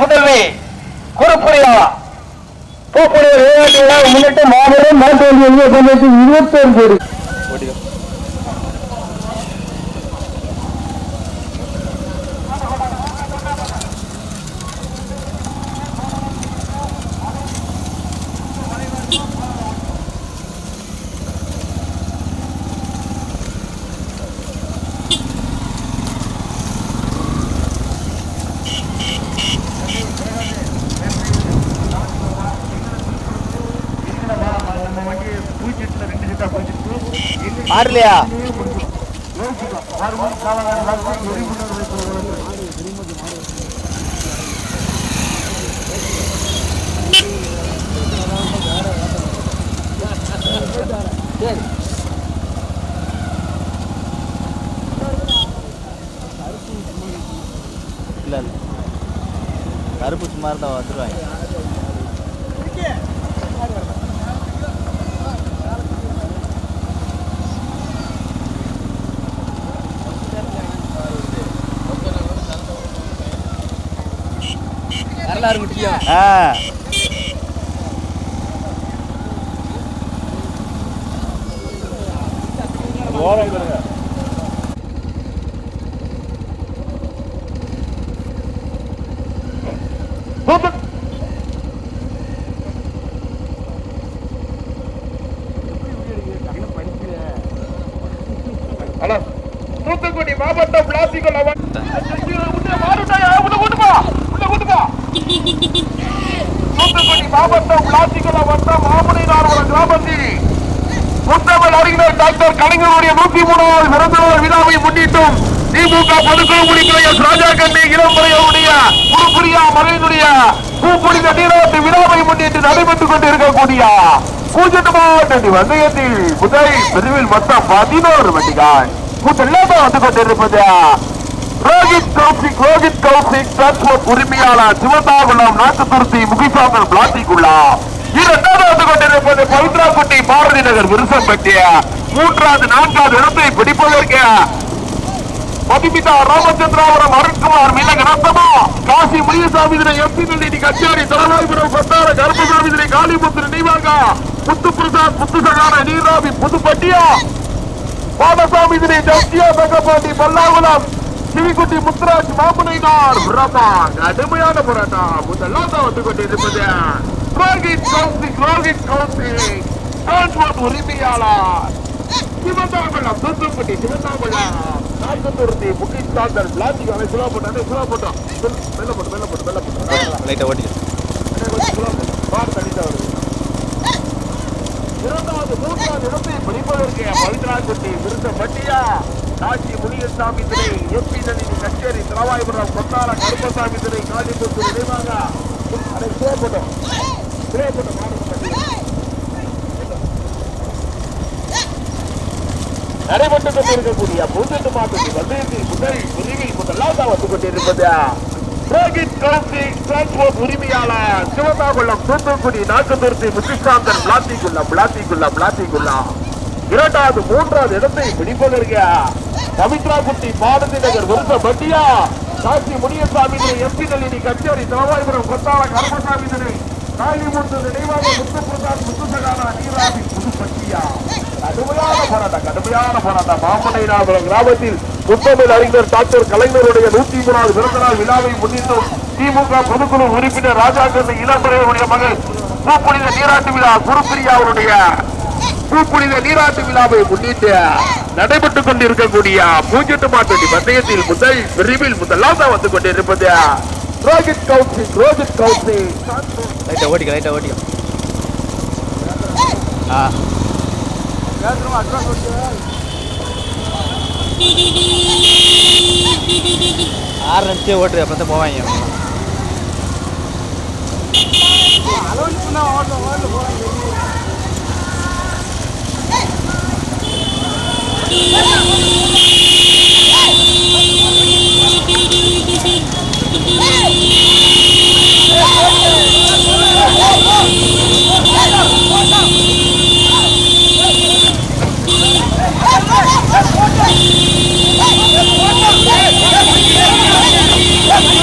புதல்வி குறிப்பிடியா போக்குடைய விளையாட்டு விழா முன்னிட்டு மாபெரும் நாட்டு வண்டியை பங்கேற்று 21 கோடி ஆடலையா இல்ல கருப்பு சும்மா இருந்தா வந்துருவாங்க. தூத்துக்குடி மாவட்டம் பிளாஸ்டிக் தூத்துக்குடி மாவட்டம் பிளாஸ்டிக் வட்டம் மாமுனைநாதபுரம் கிராமத்தில் முத்தமிழ் அறிஞர் டாக்டர் கலைஞருடைய 103வது பிறந்த நாள் விழாவை முன்னிட்டும் திமுக பொதுக்குழு முடிக்கிற ராஜாக்கண்ணி இளம்பரையுடைய குருப்பிரியா மறையினுடைய பூப்புனித நீராட்டு விழாவை முன்னிட்டு நடைபெற்றுக் கொண்டிருக்கக்கூடிய கூச்சட்டமாட்டி வந்தயத்தில் முதல் பிரிவில் மொத்தம் 11 வண்டிகள் முதலாக வந்து கொண்டிருப்பது ரோஹித் கௌசிக் டிரான்ஸ்போர்ட் உரிமையாளர் சிவதாகுளம் நாட்டுத்துருத்தி முகிசாந்தன் பிளாஸ்டிக் உள்ளா. இரண்டாவது வந்து கொண்டிருப்பது பவித்ராக்குட்டி பாரதி நகர் விருசம்பட்டி. மூன்றாவது 4வது இடத்தை பிடிப்பதற்கு மதிப்பிதா ராமச்சந்திராபுரம் அருண்குமார் மிளக ரத்தமா காசி முனியசாமி எம்பி நெல்லி கச்சேரி தலவாய்புரம் கொத்தார கருப்பசாமி காளிமுத்து நினைவாங்க முத்து பிரசாத் முத்துசகான நீராவி புதுப்பட்டியா பாடசாமி ஜஸ்தியா தங்கப்பாண்டி பல்லாகுளம் சிவிக்குட்டி முத்துராஜ் மாமுனைனார் கடுமையான போராட்டம் முதலாக வந்து கொண்டிருப்பது ரோஹித் கௌசிக் டிரான்ஸ்போர்ட் உரிமையாளர் சிவதாகுளம் தூத்துக்குடி சிவதாகுளம் நாட்டுத்துருத்தி முக்கியஸ்தாந்தர் பிளாஸ்டிக் அவை சுலா போட்டோம் வெள்ள போட்டு லைட்டா ஓட்டி இரண்டாவது 3வது இடத்தை பிடிப்பதற்கு பவித்ராக்குட்டி விருசம்பட்டியா காசி முனியசாமி திரை எம்பி நளினி கச்சேரி தலவாய்புரம் கொத்தார கருப்பசாமி திரை காளிமுத்து நினைவாங்க நடைபெற்றுக் கொண்டிருக்கக்கூடிய பூஜெட்டு மாட்டுக்கு வந்தயத்தில் முதல் பிரிவில் முதலாக வந்து கொண்டிருப்பது ரோஹித் கௌசிக் டிரான்ஸ்போர்ட் உரிமையாளர் சிவதாகுளம் தூத்துக்குடி நாட்டுத்துருத்தி முத்துசாந்தன் பிளாஸ்டிக் உள்ளா. இரண்டாவது 3வது இடத்தை பிடிப்பதற்கு பவித்ராக்குட்டி பாரதி நகர் விருசம்பட்டியா காசி முனியசாமி எம்பி நளினி கச்சேரி தலவாய்புரம் கொத்தார கருப்பசாமி காளிமுத்து நினைவாக முத்து பிரசாத் முத்துசகான நீராவி புதுப்பட்டியா. கடுமையான போராட்டம் மாமுனைநாதபுரம் கிராமத்தில் முத்தமிழ் அறிஞர் டாக்டர் கலைஞருடைய 103வது பிறந்த நாள் விழாவை முன்னிட்டும் திமுக பொதுக்குழு உறுப்பினர் ராஜாக்கண்ணி இளம்பரையுடைய மகள் பூப்புனித நீராட்டு விழா குருப்பிரியாவுடைய பூப்புனித நீராட்டு விழாவை முன்னிட்டு நடைபெற்றுக் கொண்டிருக்கக்கூடிய பூஜெட்டு மாட்டு பந்தயத்தில் முதல் பிரிவில் முதலாக வந்து கொண்டிருப்பது ரோஹித் கௌசிக் லைட்டா ஓட்டிக்க ஆறு நிமிஷம் ஓட்டு அப்ப தான் போவாங்க.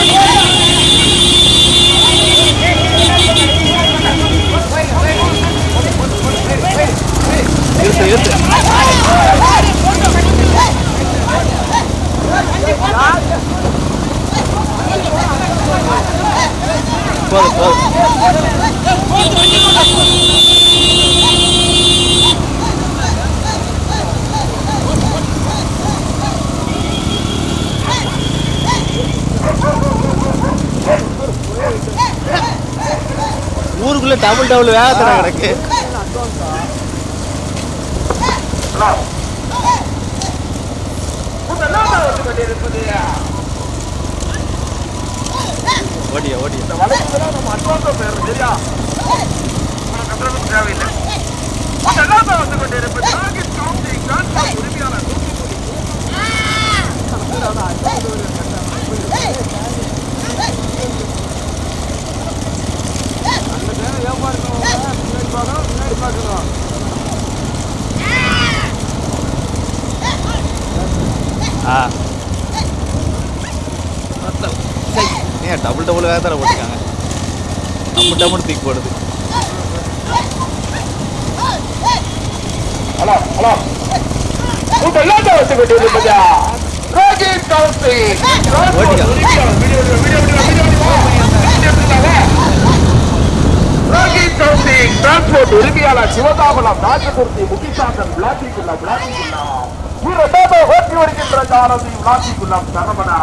Hey! ஊருக்குள்ள டபுள் வேகத்தடா கிடக்கு. ஓடியா ஓடியா இந்த வளைவுல நம்ம அட்வான்ஸா போயிடும் சரியா? தேவையில்லை. வந்து கொண்டிருப்பது உரிமையாளர் டபுள் வேகத்தடை போட்டிருக்காங்க. டம்மு தூக்கி போடுது. ஹலோ ஹலோ உங்களாம் வந்து கொண்டிருப்பது ரோகித் கவுசி ரோகித் கவுசி டிரான்ஸ்போர்ட் உரிமையாளர் சிவதாபலம் ராஜகுர்த்தி முக்கிசாந்தன் விளாசிக்குள்ளம் இரண்டாவது ஓட்டி வருகின்ற சாரதி விளாசிக்குள்ளம் சரவணா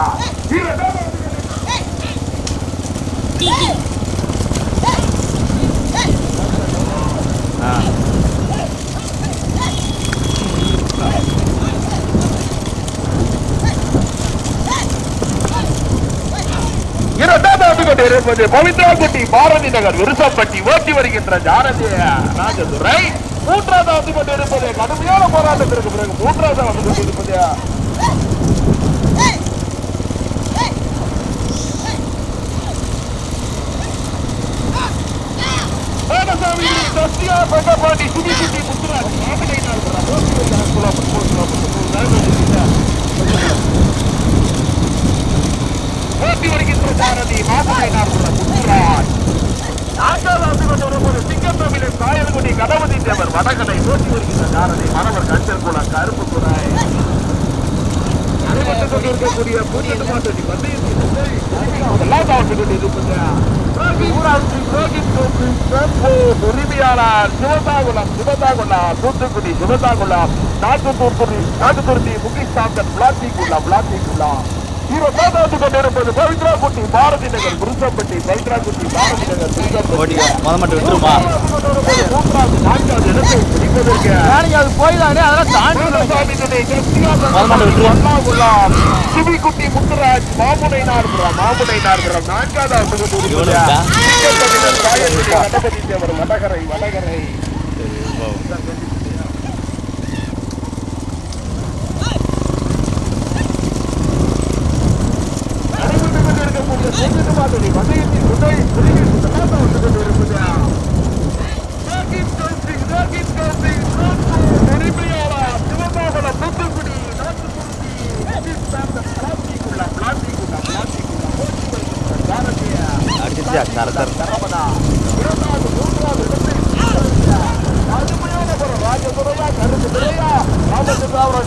இருப்பது பவித்ராக்குட்டி பாரதி நகர் விருசப்பட்டி ஓட்டி வருகின்ற ஜாரதி ராஜதுரை. மூன்றாவது வந்து கொண்டிருப்பது கடுமையான போராட்டத்திற்கு பிறகு மூன்றாவது வந்து கொண்டிருப்பது பாண்டி சுடிக்குட்டி முத்துராஜ் ஓட்டி வருகின்ற சாரதி மாசனார் முத்துராஜ். சிங்கத்தமிழின் காயல்குடி கணபதி தேவர் வடகலை ஓட்டி வருகின்ற சாரதி மணவர் கஞ்சல் குளம் கருப்பு குறை அனைவட்டுக் கொண்டிருக்கக்கூடிய பூஜ்ஜியம் மாற்றி உரிமையாளர் சிவதாகுளம் தூத்துக்குடி சிவதாகுளம் நாட்டுத்துருத்தி முக்கிசாந்தன் விளாத்திக்குள்ளம் இருபதாவது கொண்டிருப்பது பவித்ராக்குட்டி பாரதி நகர் குருசப்பட்டி பவித்ராக்குட்டி பாரதி நகர் முதல் விட்டுருமா நான்காவது இடத்தை பிடிப்பதற்கு போயிடானே சிவிக்குட்டி முத்துராஜ் மாமுனை நார்புரம் நான்காவது கணபதி தேவர் வடகரை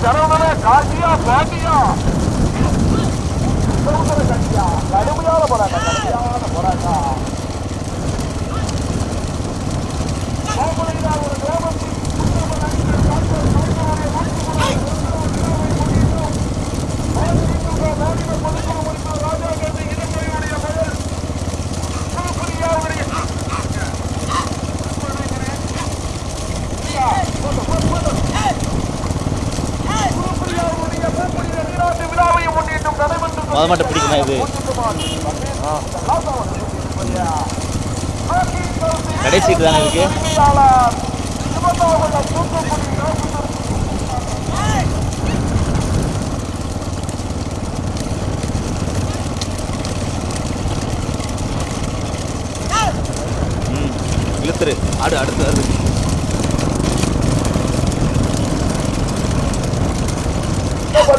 சரவணா காசியா பாட்டியா கடுமையான போராட்டம் ஒரு கிராமத்தில் மட்டும் பிடிக்குமா இது கடைசீட்டு தானே இருக்கு. இழுத்துரு அடுத்து வந்து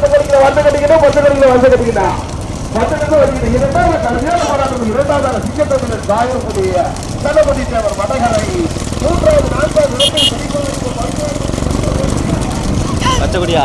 கட்டிக்கணும் இரண்டாவது கடுமையான போராட்டம் இரண்டாவது சிங்கத்தமிழர் காயக்கூடிய தளபதி தேவர் வடகரை மூன்றாவது நான்காவது பச்சைக்குடியா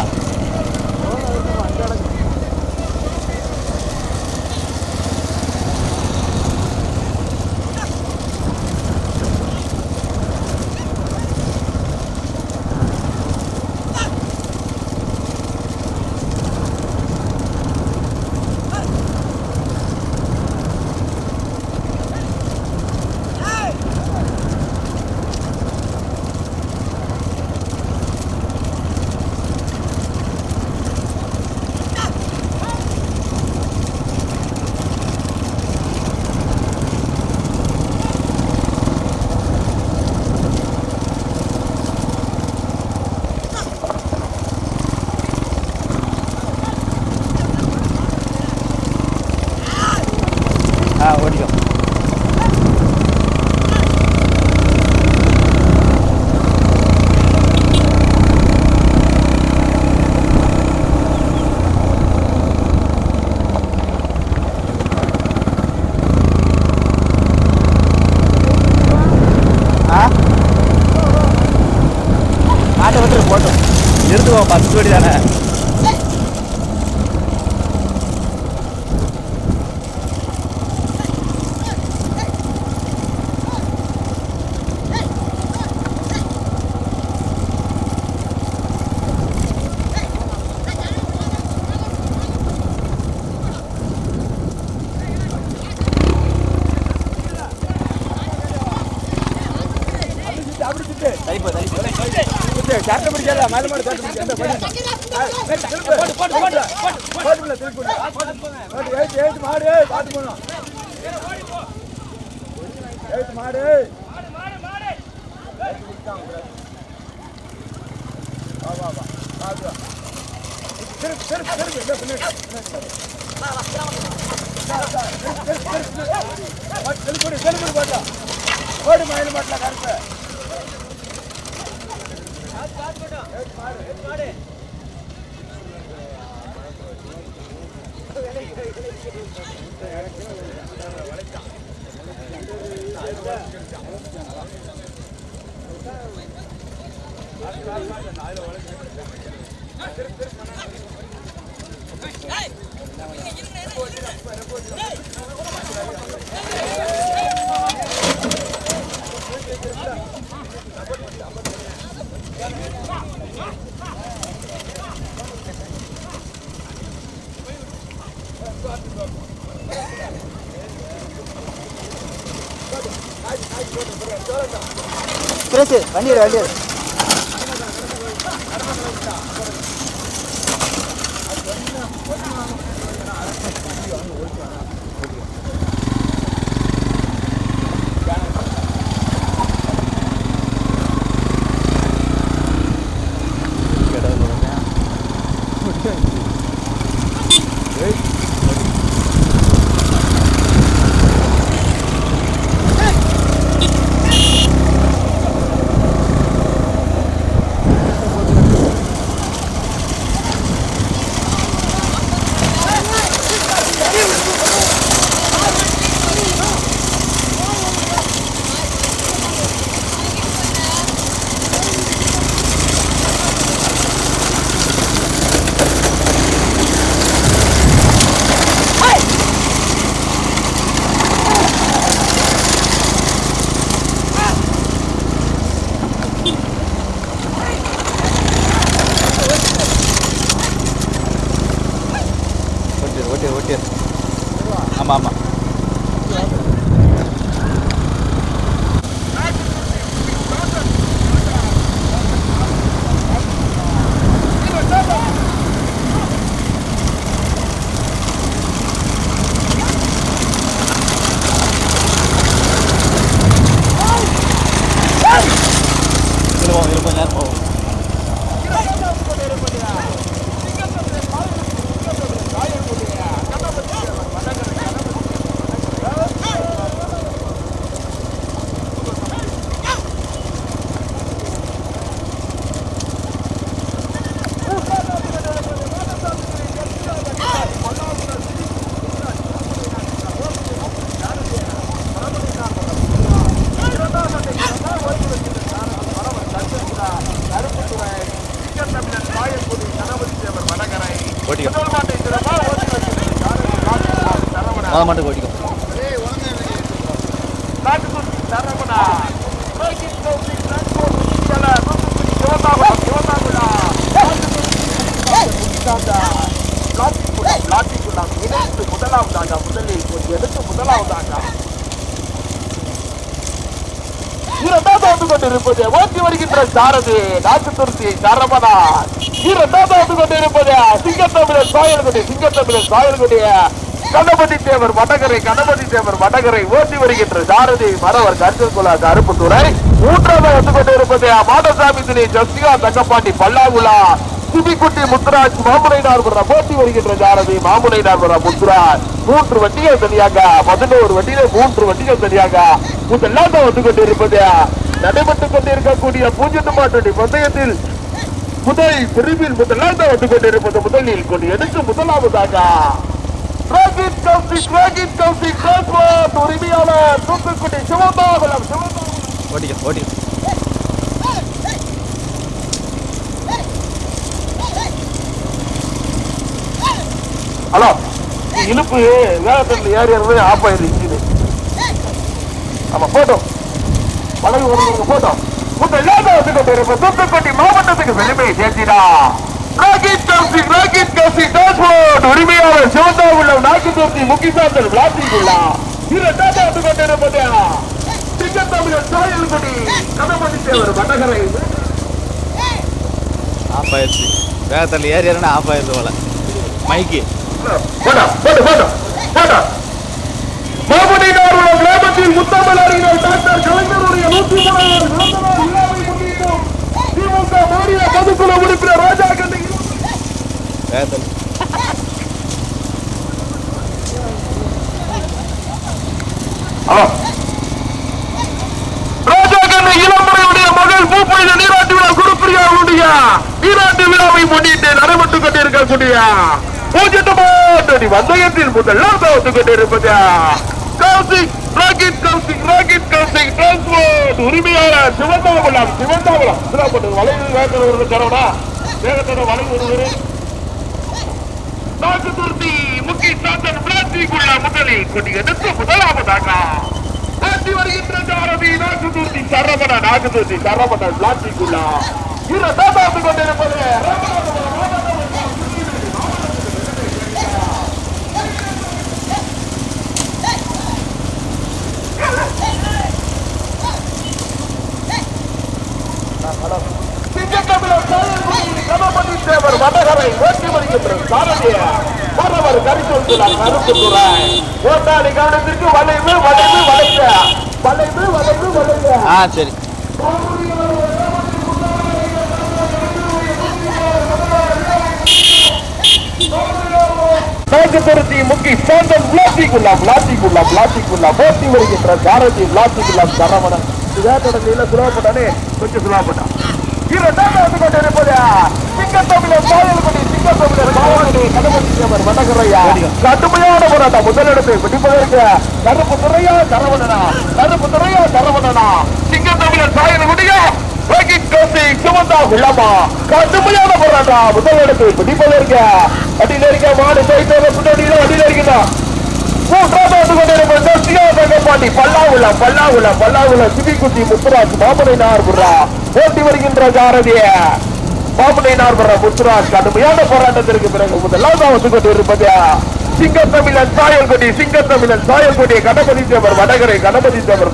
வண்டி வண்டி ஆமாம் ஆமாம் இருப்போம் நேரம் போவோம். மாட்டு ஓட்டிக்கும் முதலாவதாக முதலில் எடுத்து முதலாவதாக இரண்டாவது கொண்டிருப்பது ஓட்டி வருகின்ற சாரதி நாட்டுத்துருத்தி சரவணா. இரண்டாவது கொண்டிருப்பது சிங்கத்தமிழர் சாயல்குடி கணபதி தேவர் வடகரை ஓட்டி வருகின்ற சாரதி மரவர் கருத்துக்குலா கருப்புத்துறை. மூன்றாவது வந்து கொண்டிருப்பது மாடசாமி திணை ஜஸ்திகா தங்கப்பாண்டி பல்லாகுலா சிபிக்குட்டி முத்துராஜ் மாமுனைனார் போட்டி வருகின்ற சாரதி மாமுனைனார் முத்துராஜ். 3 வண்டிகள் தனியாக 11 வண்டியில 3 வண்டிகள் தனியாக முதலாக வந்து கொண்டிருப்பது நடைபெற்றுக் கொண்டிருக்கக்கூடிய பூஜ்ஜியம் மாட்டு பந்தயத்தில் முதல் பிரிவில் முதலாக வந்து கொண்டிருப்பது முதலில் கொண்டு எடுத்து முதலாவதாக உரிமையாளர் தூத்துக்குடி சிவபாகுலம். ஹலோ, இழுப்பு வேகத்தில் ஏறி ஆஃப் ஆயிருச்சு. ஆமா போட்டோம் பழகு ஒரு போட்டோம் தூத்துக்குடி மாவட்டத்துக்கு பெருமையை சேர்த்தினா உரிமையாளர் சிவந்தாவுள்ளம் நாக்குத்தூர்த்தி முக்கிசாந்தல் விளாத்திக்குள்ளா. இரண்டாவது வந்து கொண்டிருப்பது சிங்கத்தமிழர் சாயல்குடி கணபதி தேவர் வடகரை. ஆஃப் ஆயிடுச்சு. வேகத்தில் ஏறி ஏறினா ஆஃப் ஆயிடுது போல மைக்கு. கிராமத்தில் முத்தமிழ் அறிஞர் டாக்டர் கலைஞருடைய 103வது பிறந்த நாள் விழாவை முன்னிட்டு திமுக மாநில பொதுக்குழு உறுப்பினர் ராஜா கண்ணி வேகத்தில் ராஜாக்கண்ணு இளம்பரையுடைய மகள் பூப்பொழில நீராட்டு விழா குருப்பிரியாவுடைய நீராட்டு விழாவை முன்னிட்டு நடைபெற்றுக் கொண்டிருக்கக்கூடிய பூஜ்ஜியமாட்டி வந்தயத்தில் முதலாவது வந்து கொண்டிருப்பது கௌசிக் ராக்கெட் டிரான்ஸ்போர்ட் உரிமையாளர் சிவந்தாகுளம் வளைவு வேகத்தில் ஒரு சரவணா வேகத்தோட வளைவு ஒருவர் நாக்குதுர்த்தி முக்கிய சாத்தன் பிளாஸ்டிக் உள்ள முதலில் கொண்டியதற்கு முதலாவதாக ஆட்டி வருகின்ற சாரதி நாக்குதுர்த்தி சரவண பிளாஸ்டிக் உள்ள இரண்டாவது கொண்டிருப்பது கணபதி தேவர் வடகரை ஓட்டி வருகின்ற சாரதிய மரவர் கரிசொல்கிறார் கருப்பு துறை ஓட்டாளி கவனத்திற்கு வளைவு சரி. நாகத்துருத்தி முக்கி சாந்தன் பிளாஸ்டிக் உள்ள ஓட்டி வருகின்ற சாரதி பிளாஸ்டிக் உள்ள சரவணன் இதோட நீல சுலபப்பட்டானே கொஞ்சம் சுலபப்பட்டான் இரண்டாவது கொண்டிருப்பது சிங்கத்தமிழர் கணபதி தேவர் வடகரையா கடுமையான போராட்டம் முதலிடத்தை பிடிப்பதற்கு கருப்பு துறையா சரவணனா சிங்கத்தமிழர் சாயலுடைய சிவந்தா உள்ளமா கடுமையான போராட்டம் முதலிடத்தை பிடிப்பதற்கு அடியில் இருக்க மாடு அடியில் இருக்கிறான் மூன்றாவது கொண்டிருப்பாண்டி பல்லாவுல சிவிக்குட்டி முத்துராஜ் மாமனை நார்புரா ஓட்டி வருகின்ற சாரதிய மாமனை நார்புரா முத்துராஜ் கடுமையான போராட்டத்திற்கு பிறகு முதலாவது வந்து கொண்டிருப்பது சிங்கத்தமிழன் சாயல்குடி கணபதி தேவர்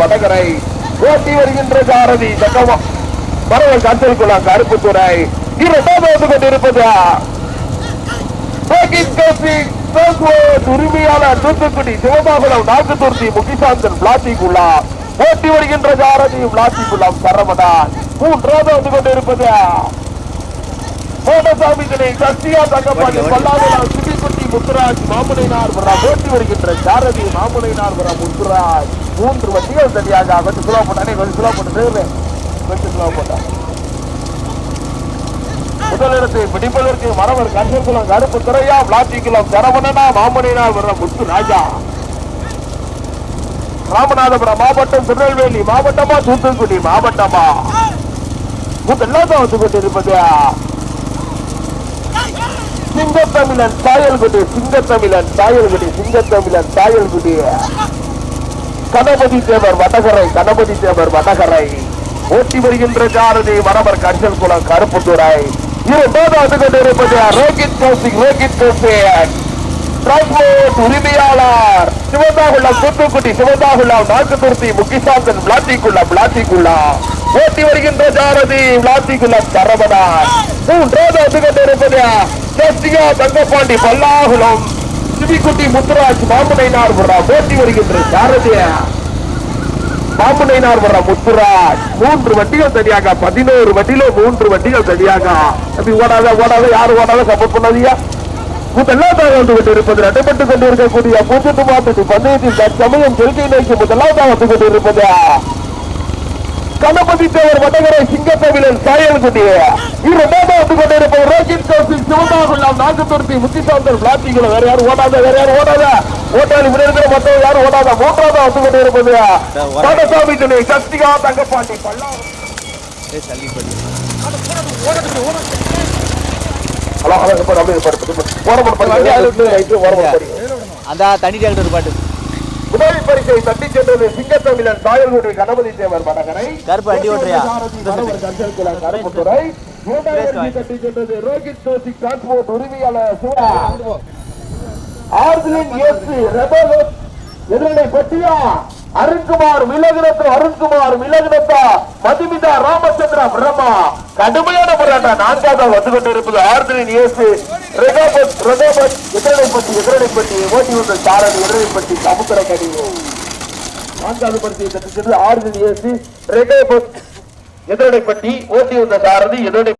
வடகரை ஓட்டி வருகின்ற சாரதி மரவல் காத்தல்குளம் கருப்புத்துறை இரண்டாவது வந்து கொண்டிருப்பது உரிமையாளர் தூத்துக்குடி சிவபாகுளம் நாக்குதுர்த்தி முக்கிசாந்தன் பிளாஸ்டிக் உள்ள ஓட்டி வருகின்ற சாரதி பிளாஸ்டிக் உள்ளம் சரவணன் மூன்றாவது வந்து கொண்டிருப்பது கோடசாமி சக்தியா தங்கப்பாண்டி பல்லாங்குளம் சிவிக்குட்டி முத்துராஜ் மாமுனைனார் ஓட்டி வருகின்ற சாரதி மாமுனைனார் முத்துராஜ் மூன்று வண்டிகள் சரியாக கொஞ்சம் சுலோ போட்டான் முதலிடத்தை பிடிப்பதற்கு மரவர் கரிசல்குளம் கருப்பு துறையா பிளாஸ்டிக்குளம் சரவணனா மாமனினார் வர்ற முத்து ராஜா ராமநாதபுரம் மாவட்டம் திருநெல்வேலி மாவட்டமா தூத்துக்குடி மாவட்டமா முதலாவது வந்து கொண்டிருப்பது சிங்கத்தமிழன் சாயல்குடி கணபதி தேவர் வடகரை ஓட்டி வருகின்ற சாரதி மரவர் கரிசல்குளம் கருப்புத்துறை இரண்டாவது கொண்டிருப்பது ரோகித் கௌசிக் டிரான்ஸ்போர்ட் உரிமையாளர் சிவந்தாகுளம் நாக்குதுர்த்தி முக்கிசாந்தன் பிளாஸ்டிக் உள்ள ஓட்டி வருகின்ற சாரதி பிளாஸ்டிக் உள்ள சரவணன் மூன்றாவது கொண்டிருப்பது சஸ்திகா தங்கப்பாண்டி பல்லாகுளம் சிவிக்குட்டி முத்துராஜ் மாமுனைனார் ஓட்டி வருகின்ற சாரதிய மாமுனைனார் முத்துராஜ் மூன்று வண்டிகள் சரியாக 11 வண்டியில 3 வண்டிகள் சரியாக ஓடாத யாரு ஓடாத சப்போர்ட் பண்ணாதியா முதலாவதாக வந்து கொண்டிருப்பது நடைபெற்றுக் கொண்டிருக்கக்கூடிய பூஜ்ஜியமாட்டி பந்தயத்தில் தற்சமயம் செல்கை நோக்கி முதலாவதாக வந்து கொண்டிருப்பது கணபதி தேவர் வடகரை சிங்கத்தமிழன் சாயல்குடி இரண்டாவது வந்து கொண்டிருப்பது ரோகித் கௌசிக் சிவந்தாகுளம் நாக்குதுர்த்தி முக்கிசாந்தன் பிளாஸ்டிக் வேற யாரும் ஓடாத ஓட்டாளி முன்னேற்ற மொத்தம் யாரும் ஓடாத மூன்றாவது வந்து கொண்டிருப்பது கோடசாமி துணை சக்திகா தங்கப்பாண்டி பல்லா அந்த தனி டிராக்டர் பாட்டு முதல் பரிசை தட்டி சென்றது சிங்கத்தமிழன் சாயல்குடி கணபதி தேவர் வடகரை கருப்பு அடி ஓட்டுறியா கருப்புத்துறை தட்டி சென்றது ரோகித் கௌசிக் டிரான்ஸ்போர்ட் உரிமையாளர் எதிரணை பட்டியா அருண்குமார் மிளகுனத்தா மதுமிதா ராமச்சந்திரா பிரம்மா கடுமையான போராட்டம் நான்காவது வந்து கொண்டிருப்பது ஆர்டின் ஏசு எதிரடைப்பட்டி ஓட்டி வந்த சாரதி எதிரடைப்பட்டி சமுத்திரக்கடி நான்காவது பரிசை தட்டுகிறது ஆர்டின் ஏசு எதிரடைப்பட்டி ஓட்டி வந்த சாரதி எதிரடை